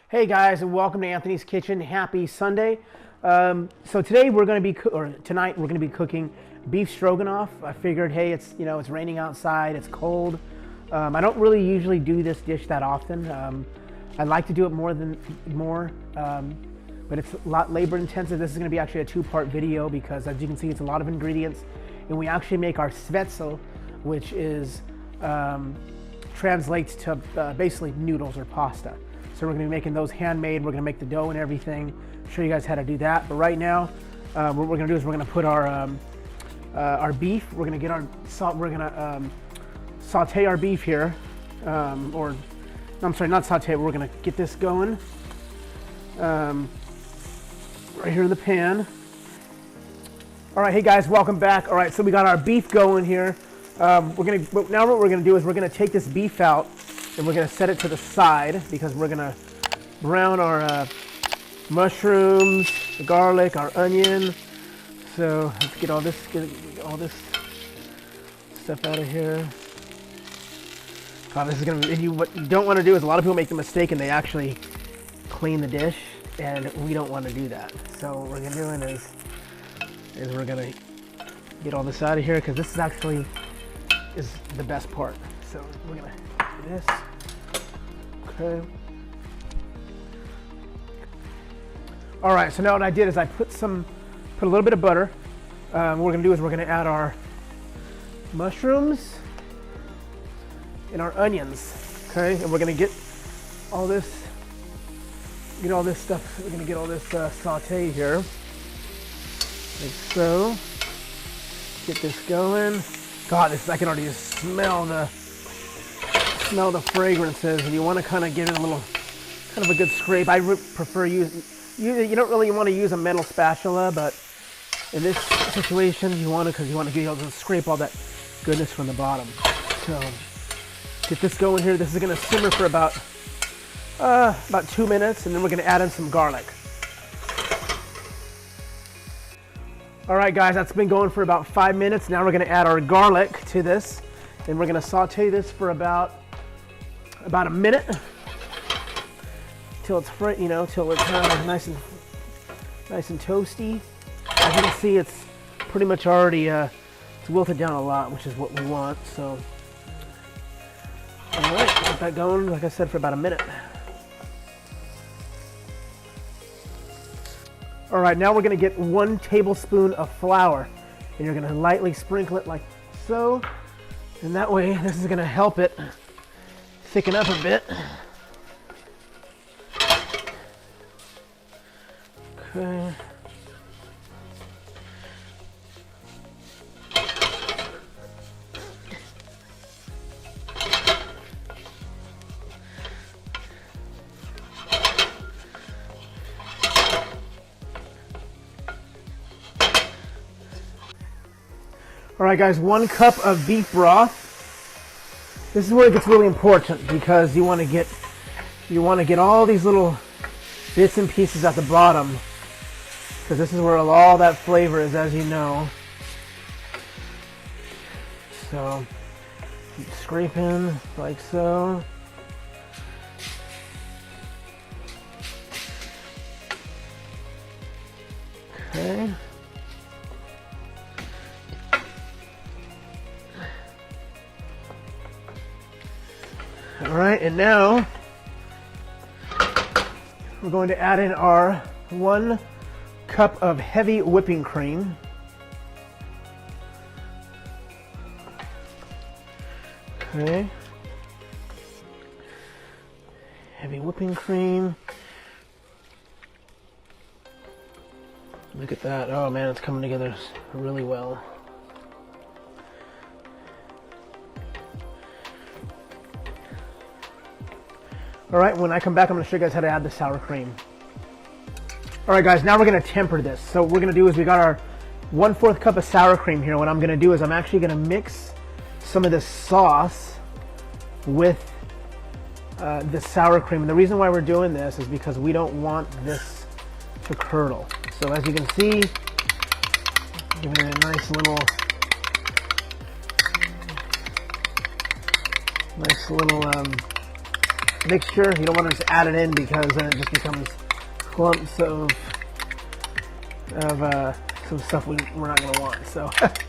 Hey guys, and welcome to Anthony's Kitchen. Happy Sunday. So today we're going to be, tonight we're going to be cooking beef stroganoff. I figured, hey, it's it's raining outside, it's cold. I don't really usually do this dish that often. I like to do it more, but it's a lot labor intensive. This is going to be actually a two-part video because, as you can see, it's a lot of ingredients, and we actually make our svetzel, which is translates to basically noodles or pasta. So we're going to be making those handmade. We're going to make the dough and everything. Show you guys how to do that. But right now, what we're going to do is we're going to put our beef. We're going to get our salt. We're going to saute our beef here, or I'm sorry, not saute. We're going to get this going right here in the pan. All right, hey guys, welcome back. All right, so we got our beef going here. Now what we're going to do is we're going to take this beef out. And we're going to set it to the side because we're going to brown our mushrooms, the garlic, our onion. So let's get all this stuff out of here. God, this is going to be, what you don't want to do is, a lot of people make the mistake and they actually clean the dish, and we don't want to do that. So what we're going to do is we're going to get all this out of here, because this is actually the best part. So we're going to do this. Okay. All right, so now what I did is I put a little bit of butter. What we're gonna do is we're gonna add our mushrooms and our onions. Okay, and we're gonna get all this stuff. We're gonna get all this saute here, like so. Get this going. God, I can already just smell the fragrances, and you want to kind of give it kind of a good scrape. I prefer you don't really want to use a metal spatula, but in this situation you want to, because you want to be able to scrape all that goodness from the bottom. So get this going here. This is going to simmer for about 2 minutes, and then we're going to add in some garlic. All right guys, that's been going for about 5 minutes. Now we're going to add our garlic to this, and we're going to saute this for about a minute till it's till it's kind of nice and toasty. As you can see, it's pretty much already it's wilted down a lot, which is what we want. So all right, get that going, like I said, for about a minute. All right, now we're going to get 1 tablespoon of flour, and you're going to lightly sprinkle it like so, and that way this is going to help it thicken up a bit. Okay. All right, guys, 1 cup of beef broth. This is where it gets really important, because you want to get all these little bits and pieces at the bottom, because this is where all that flavor is, as you know. So keep scraping like so. Okay. All right, and now we're going to add in our 1 cup of heavy whipping cream. Okay. Heavy whipping cream. Look at that. Oh man, it's coming together really well. All right, when I come back, I'm gonna show you guys how to add the sour cream. All right, guys, now we're gonna temper this. So what we're gonna do is we got our 1/4 cup of sour cream here. What I'm gonna do is I'm actually gonna mix some of this sauce with the sour cream. And the reason why we're doing this is because we don't want this to curdle. So as you can see, give it a nice little mixture. You don't want to just add it in because then it just becomes clumps of some stuff we're not going to want. So let's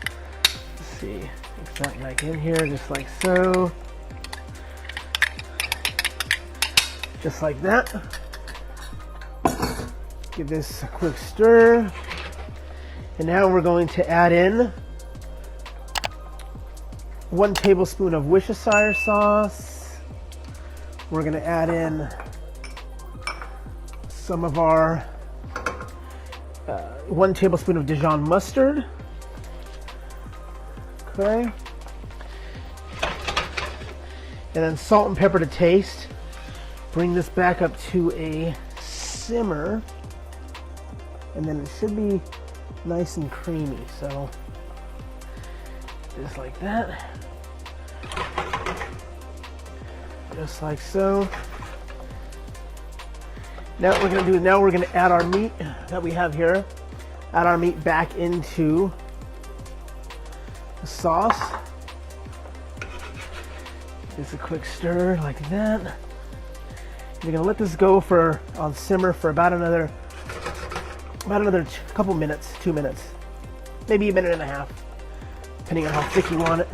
see, mix that back in here just like so. Just like that. Give this a quick stir. And now we're going to add in 1 tablespoon of Worcestershire sauce. We're going to add in some of our 1 tablespoon of Dijon mustard. Okay. And then salt and pepper to taste. Bring this back up to a simmer. And then it should be nice and creamy. So just like that. Just like so. Now what we're going to do is now we're going to add our meat that we have here. Add our meat back into the sauce. Just a quick stir like that. You're going to let this go on simmer for about another couple minutes, 2 minutes, maybe a minute and a half, depending on how thick you want it.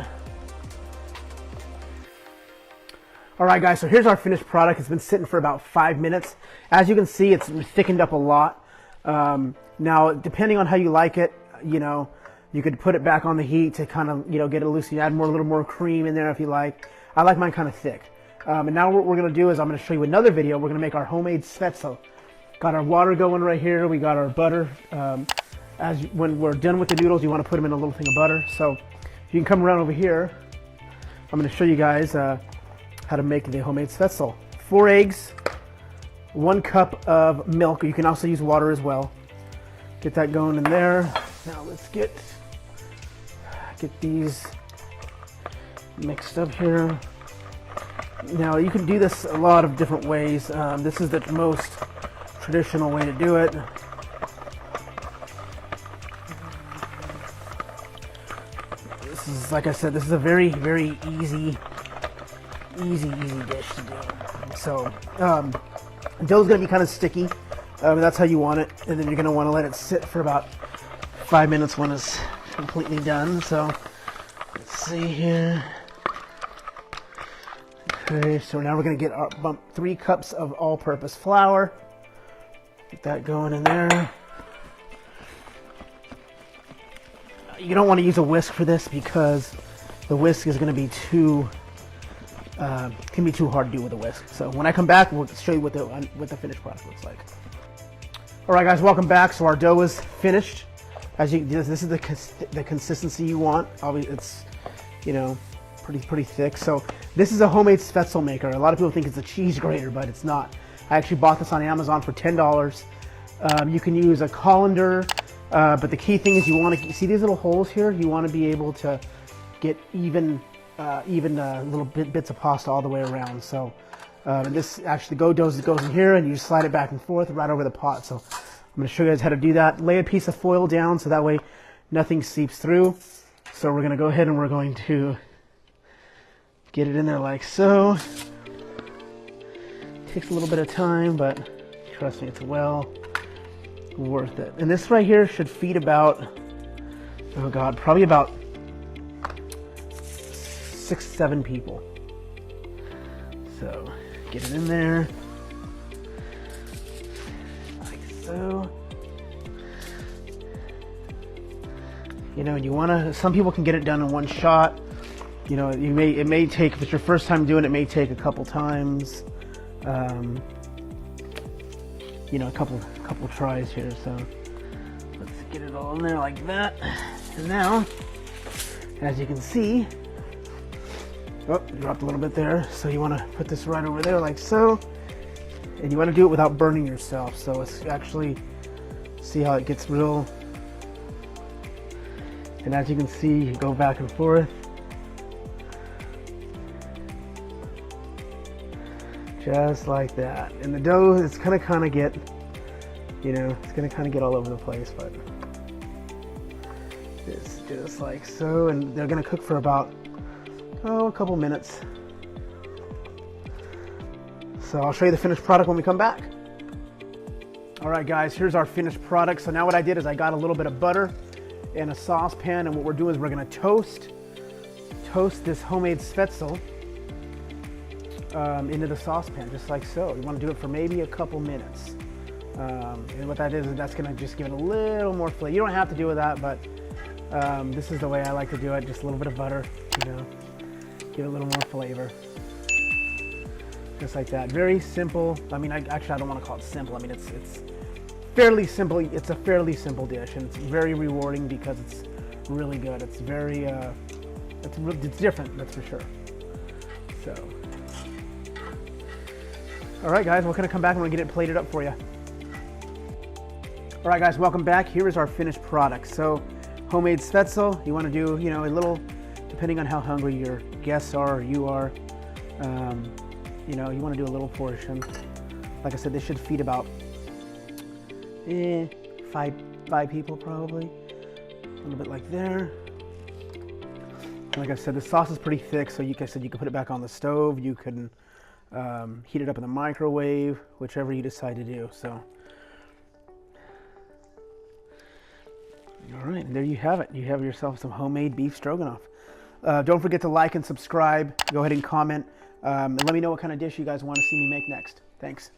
All right, guys, so here's our finished product. It's been sitting for about 5 minutes. As you can see, it's thickened up a lot. Now, depending on how you like it, you could put it back on the heat to kind of, get it loose. You add a little more cream in there if you like. I like mine kind of thick. And now what we're going to do is I'm going to show you another video. We're going to make our homemade svetzel. Got our water going right here. We got our butter. When we're done with the noodles, you want to put them in a little thing of butter. So you can come around over here. I'm going to show you guys how to make the homemade svetzel. 4 eggs, 1 cup of milk. You can also use water as well. Get that going in there. Now let's get these mixed up here. Now you can do this a lot of different ways. This is the most traditional way to do it. This is, like I said, this is a very, very easy dish to do. So dough's gonna be kind of sticky. That's how you want it, and then you're gonna want to let it sit for about 5 minutes when it's completely done. So let's see here. Okay, so now we're gonna get our 3 cups of all-purpose flour. Get that going in there. You don't want to use a whisk for this because the whisk is going to be can be too hard to do with a whisk. So when I come back, we'll show you what the finished product looks like. All right, guys, welcome back. So our dough is finished. This is the consistency you want. Obviously, it's pretty thick. So this is a homemade svetzel maker. A lot of people think it's a cheese grater, but it's not. I actually bought this on Amazon for $10. You can use a colander, but the key thing is you want to see these little holes here. You want to be able to get even little bits of pasta all the way around. So this actually goes in here, and you slide it back and forth right over the pot. So I'm going to show you guys how to do that. Lay a piece of foil down so that way nothing seeps through. So we're going to go ahead and we're going to get it in there like so. Takes a little bit of time, but trust me, it's well worth it. And this right here should feed about, oh God, probably about 6-7 people. So get it in there like so. You want to, some people can get it done in one shot. It may take, if it's your first time doing it, may take a couple times. A couple tries here. So let's get it all in there like that. And now, as you can see, dropped a little bit there. So you want to put this right over there like so, and you want to do it without burning yourself. So it's actually, see how it gets real. And as you can see, you go back and forth. Just like that. And the dough is gonna kind of get You know, it's gonna kind of get all over the place, but it's just like so. And they're gonna cook for about, a couple minutes. So I'll show you the finished product when we come back. All right, guys, here's our finished product. So now what I did is I got a little bit of butter in a saucepan, and what we're doing is we're gonna toast this homemade spätzle into the saucepan, just like so. You wanna do it for maybe a couple minutes. And what that is that's gonna just give it a little more flavor. You don't have to do with that, but this is the way I like to do it. Just a little bit of butter, you know, give it a little more flavor. Just like that. Very simple. I mean, actually I don't want to call it simple. I mean, it's fairly simple. It's a fairly simple dish, and it's very rewarding because it's really good. It's very, it's different, that's for sure. So, all right, guys, we're gonna come back and we're gonna get it plated up for you. All right, guys, welcome back. Here is our finished product. So, homemade spätzle. You want to do, you know, a little, depending on how hungry your guests are or you are. You know, you want to do a little portion. Like I said, this should feed about five people probably. A little bit like there. Like I said, the sauce is pretty thick, so you can put it back on the stove. You can heat it up in the microwave, whichever you decide to do. So. All right, and there you have it. You have yourself some homemade beef stroganoff. Don't forget to like and subscribe. Go ahead and comment. And let me know what kind of dish you guys want to see me make next. Thanks.